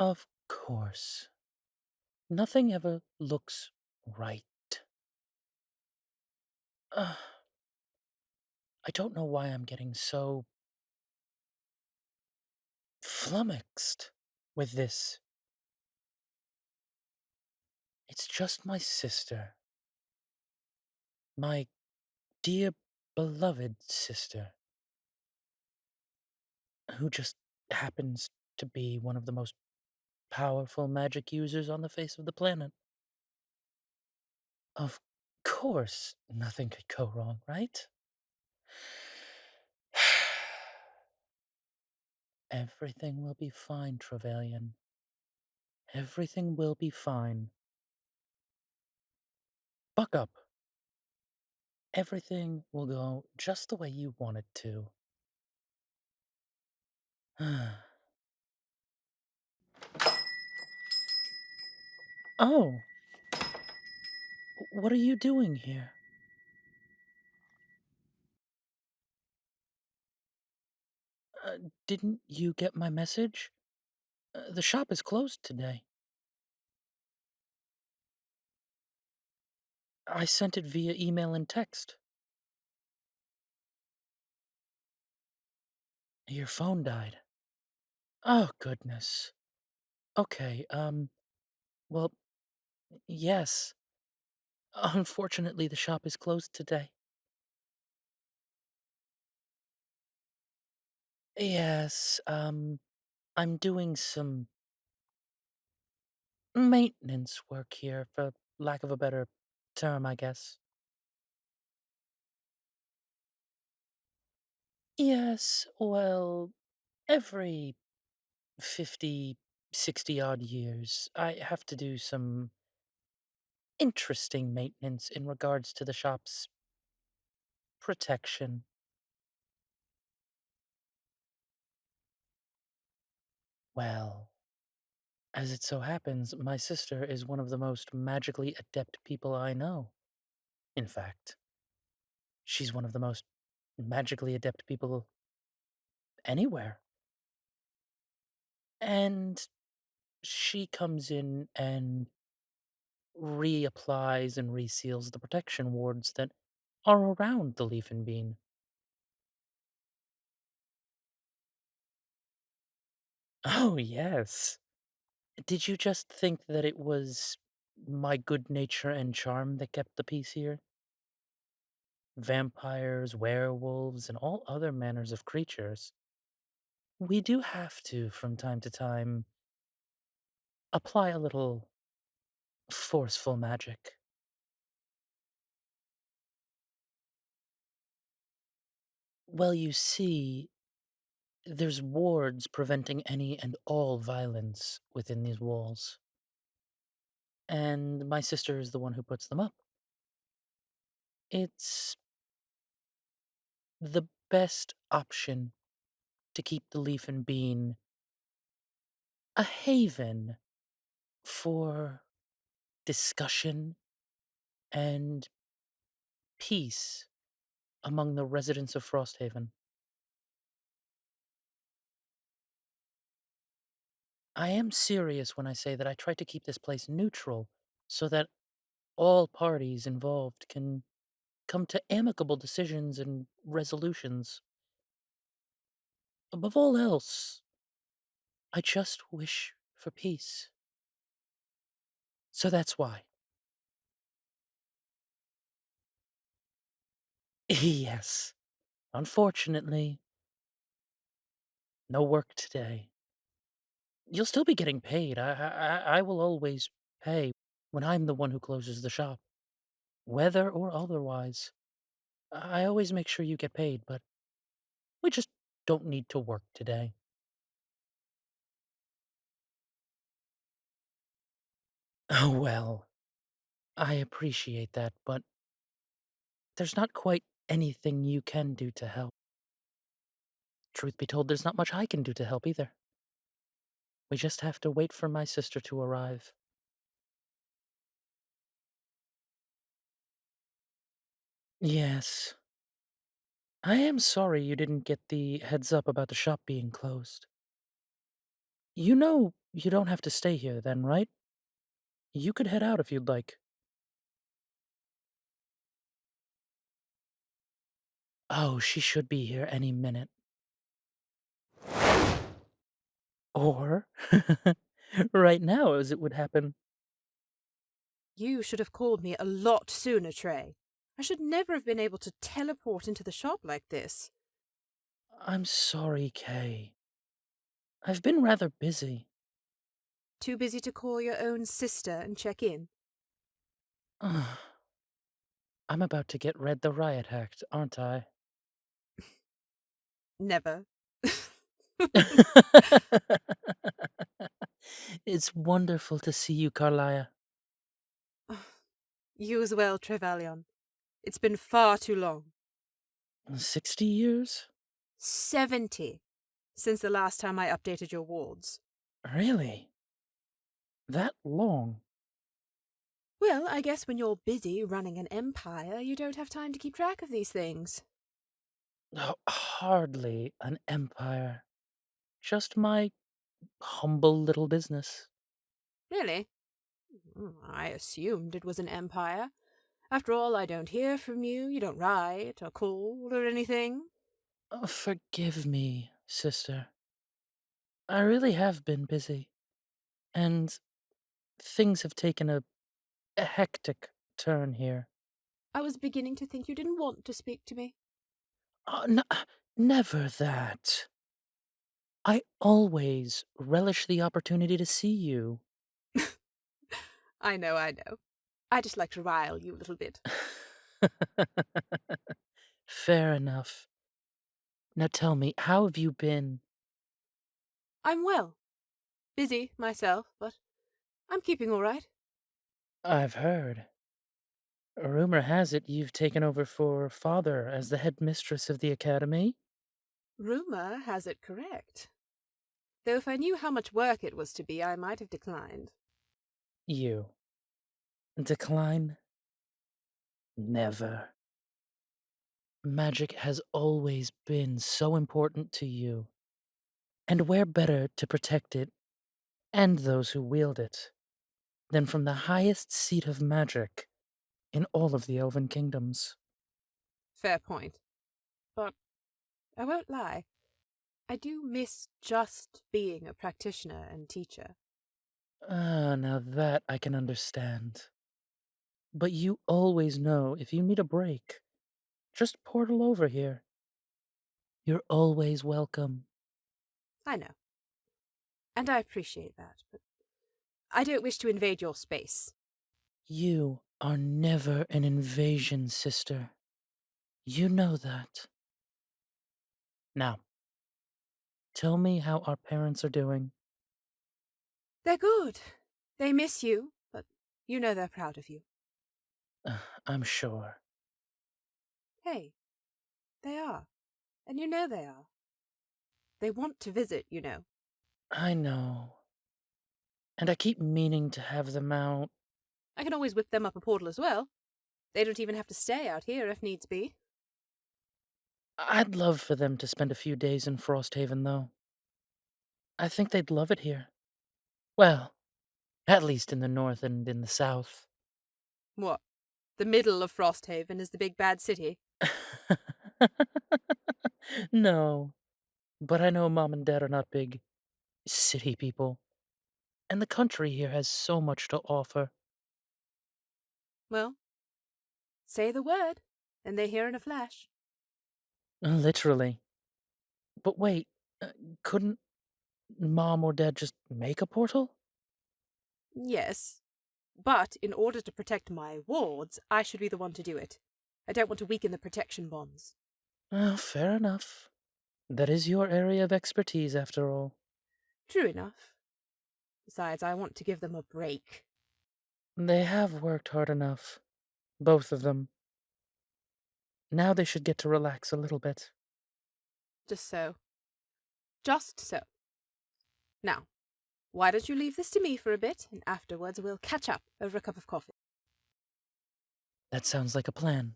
Of course. Nothing ever looks right. Ugh, I don't know why I'm getting so flummoxed with this. It's just my sister. My dear, beloved sister, who just happens to be one of the most powerful magic users on the face of the planet. Of course, nothing could go wrong, right? Everything will be fine, Treyvalion. Everything will be fine. Buck up. Everything will go just the way you want it to. Oh, what are you doing here? Didn't you get my message? The shop is closed today. I sent it via email and text. Your phone died. Oh, goodness. Okay, well, yes. Unfortunately, the shop is closed today. Yes, I'm doing some maintenance work here, for lack of a better term, I guess. Yes, well, every 50, 60 odd years, I have to do some interesting maintenance in regards to the shop's protection. Well, as it so happens, my sister is one of the most magically adept people I know. In fact, she's one of the most magically adept people anywhere. And she comes in and reapplies and reseals the protection wards that are around the leaf and bean. Oh, yes. Did you just think that it was my good nature and charm that kept the peace here? Vampires, werewolves, and all other manners of creatures. We do have to, from time to time, apply a little forceful magic. Well, you see, there's wards preventing any and all violence within these walls, and my sister is the one who puts them up. It's the best option to keep the leaf and bean a haven for discussion and peace among the residents of Frosthaven. I am serious when I say that I try to keep this place neutral so that all parties involved can come to amicable decisions and resolutions. Above all else, I just wish for peace. So that's why. Yes, unfortunately, no work today. You'll still be getting paid. I will always pay when I'm the one who closes the shop, whether or otherwise. I always make sure you get paid, but we just don't need to work today. Oh, well, I appreciate that, but there's not quite anything you can do to help. Truth be told, there's not much I can do to help either. We just have to wait for my sister to arrive. Yes. I am sorry you didn't get the heads up about the shop being closed. You know you don't have to stay here then, right? You could head out if you'd like. Oh, she should be here any minute. Or right now, as it would happen. You should have called me a lot sooner, Trey. I should never have been able to teleport into the shop like this. I'm sorry, Kay. I've been rather busy. Too busy to call your own sister and check in? I'm about to get read the riot act, aren't I? Never. It's wonderful to see you, Karliah. You as well, Treyvalion. It's been far too long. 60 years? 70 since the last time I updated your wards. Really? That long? Well, I guess when you're busy running an empire, you don't have time to keep track of these things. Oh, hardly an empire. Just my humble little business. Really? I assumed it was an empire. After all, I don't hear from you, you don't write or call or anything. Forgive me, sister. I really have been busy, and things have taken a hectic turn here. I was beginning to think you didn't want to speak to me. Never that. I always relish the opportunity to see you. I know, I know. I just like to rile you a little bit. Fair enough. Now tell me, how have you been? I'm well. Busy myself, but I'm keeping all right. I've heard. Rumor has it you've taken over for father as the headmistress of the academy? Rumor has it correct. Though if I knew how much work it was to be, I might have declined. You. Decline? Never. Magic has always been so important to you. And where better to protect it, and those who wield it, than from the highest seat of magic in all of the Elven kingdoms? Fair point. But I won't lie. I do miss just being a practitioner and teacher. Ah, now that I can understand. But you always know if you need a break, just portal over here. You're always welcome. I know. And I appreciate that, but I don't wish to invade your space. You are never an invasion, sister. You know that. Now, tell me how our parents are doing. They're good. They miss you, but you know they're proud of you. I'm sure. Hey, they are. And you know they are. They want to visit, you know. I know. And I keep meaning to have them out. I can always whip them up a portal as well. They don't even have to stay out here if needs be. I'd love for them to spend a few days in Frosthaven, though. I think they'd love it here. Well, at least in the north and in the south. What? The middle of Frosthaven is the big bad city? No, but I know Mom and Dad are not big city people. And the country here has so much to offer. Well, say the word, and they hear in a flash. Literally. But wait, uh, couldn't Mom or Dad just make a portal? Yes, but in order to protect my wards, I should be the one to do it. I don't want to weaken the protection bonds. Fair enough. That is your area of expertise, after all. True enough. Besides, I want to give them a break. They have worked hard enough. Both of them. Now they should get to relax a little bit. Just so. Just so. Now, why don't you leave this to me for a bit, and afterwards we'll catch up over a cup of coffee. That sounds like a plan.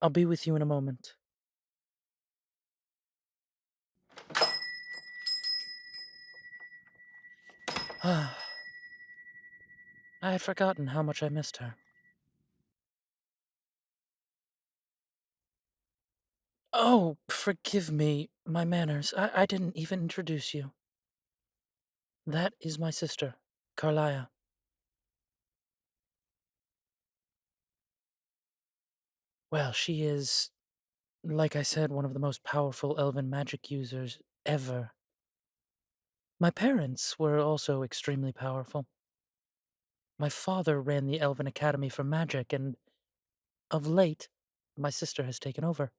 I'll be with you in a moment. I had forgotten how much I missed her. Oh, forgive me, my manners. I didn't even introduce you. That is my sister, Karliah. Well, she is, like I said, one of the most powerful elven magic users ever. My parents were also extremely powerful. My father ran the Elven Academy for Magic, and of late, my sister has taken over.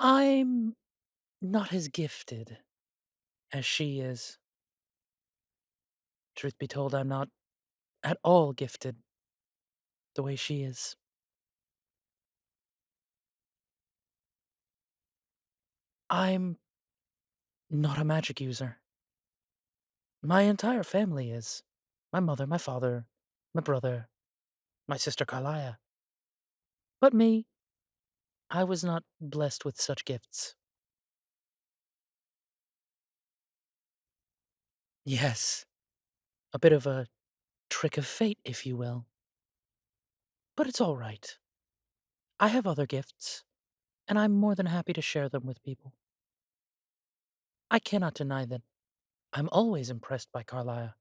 I'm not as gifted as she is. Truth be told, I'm not at all gifted the way she is. I'm not a magic user. My entire family is. My mother, my father, my brother, my sister Karliah. But me, I was not blessed with such gifts. Yes, a bit of a trick of fate, if you will. But it's all right. I have other gifts, and I'm more than happy to share them with people. I cannot deny that I'm always impressed by Carlia.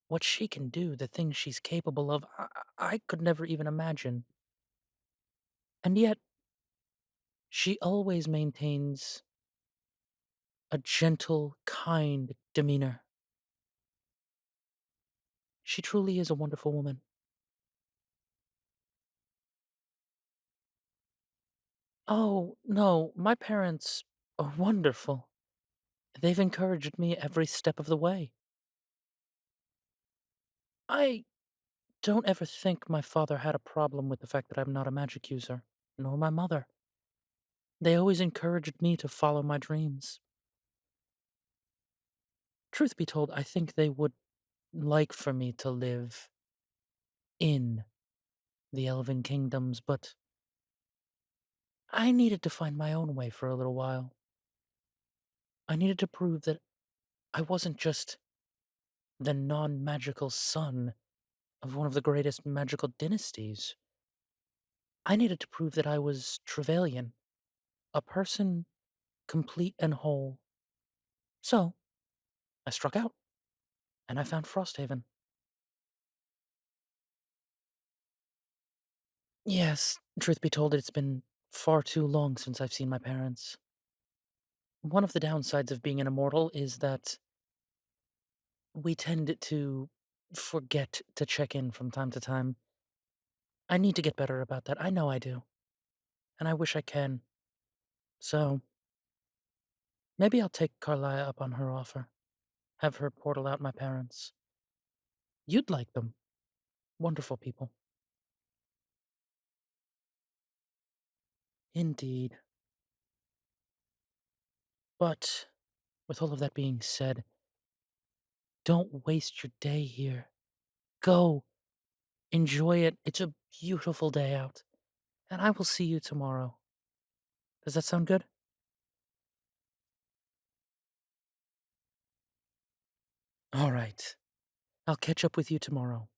What she can do, the things she's capable of, I could never even imagine. And yet, she always maintains a gentle, kind demeanor. She truly is a wonderful woman. Oh, no, my parents are wonderful. They've encouraged me every step of the way. I don't ever think my father had a problem with the fact that I'm not a magic user, nor my mother. They always encouraged me to follow my dreams. Truth be told, I think they would like for me to live in the Elven Kingdoms, but I needed to find my own way for a little while. I needed to prove that I wasn't just the non-magical son of one of the greatest magical dynasties. I needed to prove that I was Treyvalion, a person complete and whole. So, I struck out, and I found Frosthaven. Yes, truth be told, it's been far too long since I've seen my parents. One of the downsides of being an immortal is that we tend to forget to check in from time to time. I need to get better about that. I know I do. And I wish I can. So, maybe I'll take Karliah up on her offer. Have her portal out my parents. You'd like them. Wonderful people. Indeed. But, with all of that being said, don't waste your day here. Go. Enjoy it. It's a beautiful day out. And I will see you tomorrow. Does that sound good? All right. I'll catch up with you tomorrow.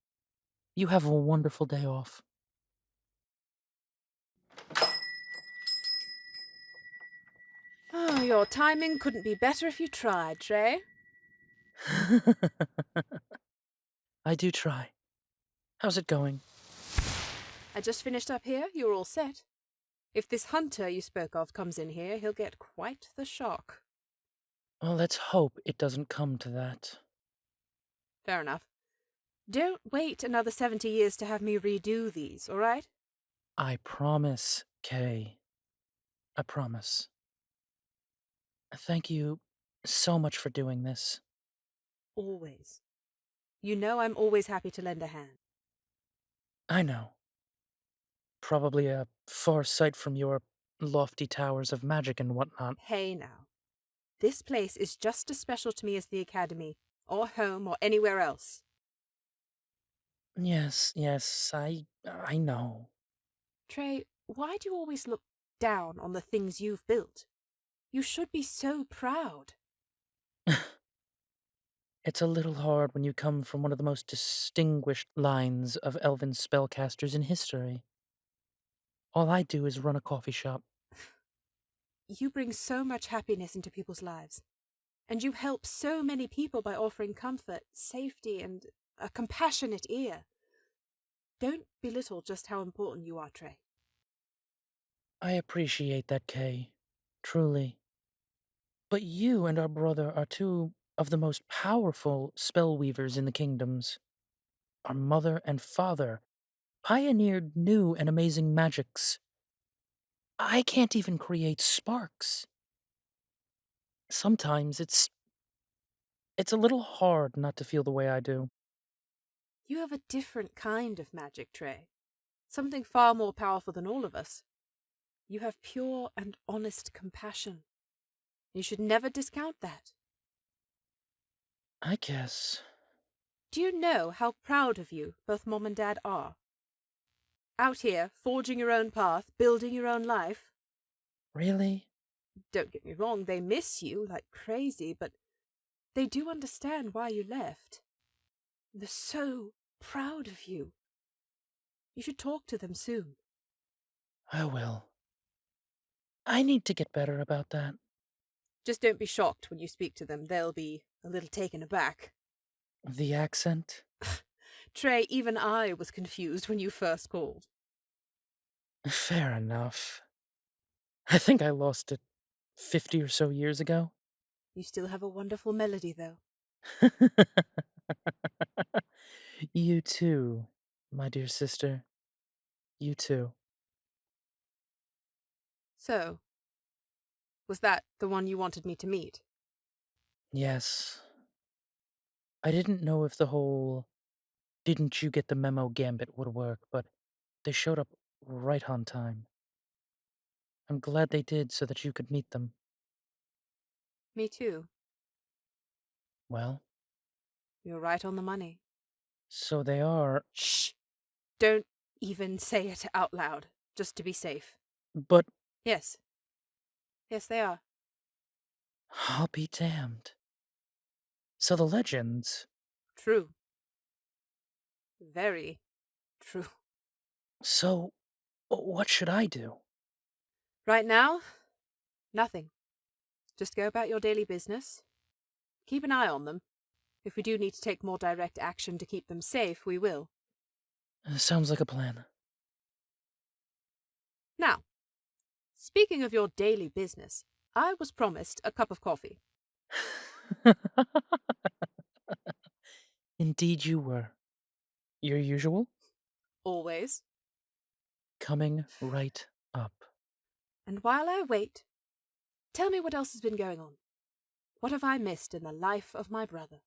You have a wonderful day off. Oh, your timing couldn't be better if you tried, Trey. I do try. How's it going? I just finished up here. You're all set. If this hunter you spoke of comes in here, he'll get quite the shock. Well, let's hope it doesn't come to that. Fair enough. Don't wait another 70 years to have me redo these, all right? I promise, Kay. I promise. Thank you so much for doing this. Always. You know I'm always happy to lend a hand. I know. Probably a far sight from your lofty towers of magic and whatnot. Hey now. This place is just as special to me as the Academy, or home, or anywhere else. Yes, I know. Trey, why do you always look down on the things you've built? You should be so proud. It's a little hard when you come from one of the most distinguished lines of elven spellcasters in history. All I do is run a coffee shop. You bring so much happiness into people's lives, and you help so many people by offering comfort, safety, and a compassionate ear. Don't belittle just how important you are, Trey. I appreciate that, Kay. Truly. But you and our brother are two of the most powerful spellweavers in the kingdoms. Our mother and father pioneered new and amazing magics. I can't even create sparks. Sometimes it's a little hard not to feel the way I do. You have a different kind of magic, Trey. Something far more powerful than all of us. You have pure and honest compassion. You should never discount that. I guess. Do you know how proud of you both Mom and Dad are? Out here, forging your own path, building your own life. Really? Don't get me wrong, they miss you like crazy, but they do understand why you left. They're so proud of you. You should talk to them soon. I will. I need to get better about that. Just don't be shocked when you speak to them. They'll be a little taken aback. The accent? Trey, even I was confused when you first called. Fair enough. I think I lost it 50 or so years ago. You still have a wonderful melody, though. You too, my dear sister. You too. So, was that the one you wanted me to meet? Yes. I didn't know if the whole "didn't you get the memo" gambit would work, but they showed up right on time. I'm glad they did so that you could meet them. Me too. Well, You're right on the money. so they are, Shh! Don't even say it out loud, just to be safe. but Yes. Yes, they are. I'll be damned. So the legends. True. Very true. So, what should I do? Right now, nothing. Just go about your daily business. Keep an eye on them. If we do need to take more direct action to keep them safe, we will. Sounds like a plan. Now, speaking of your daily business, I was promised a cup of coffee. Indeed, you were. Your usual? Always. Coming right up. And while I wait, tell me what else has been going on. What have I missed in the life of my brother?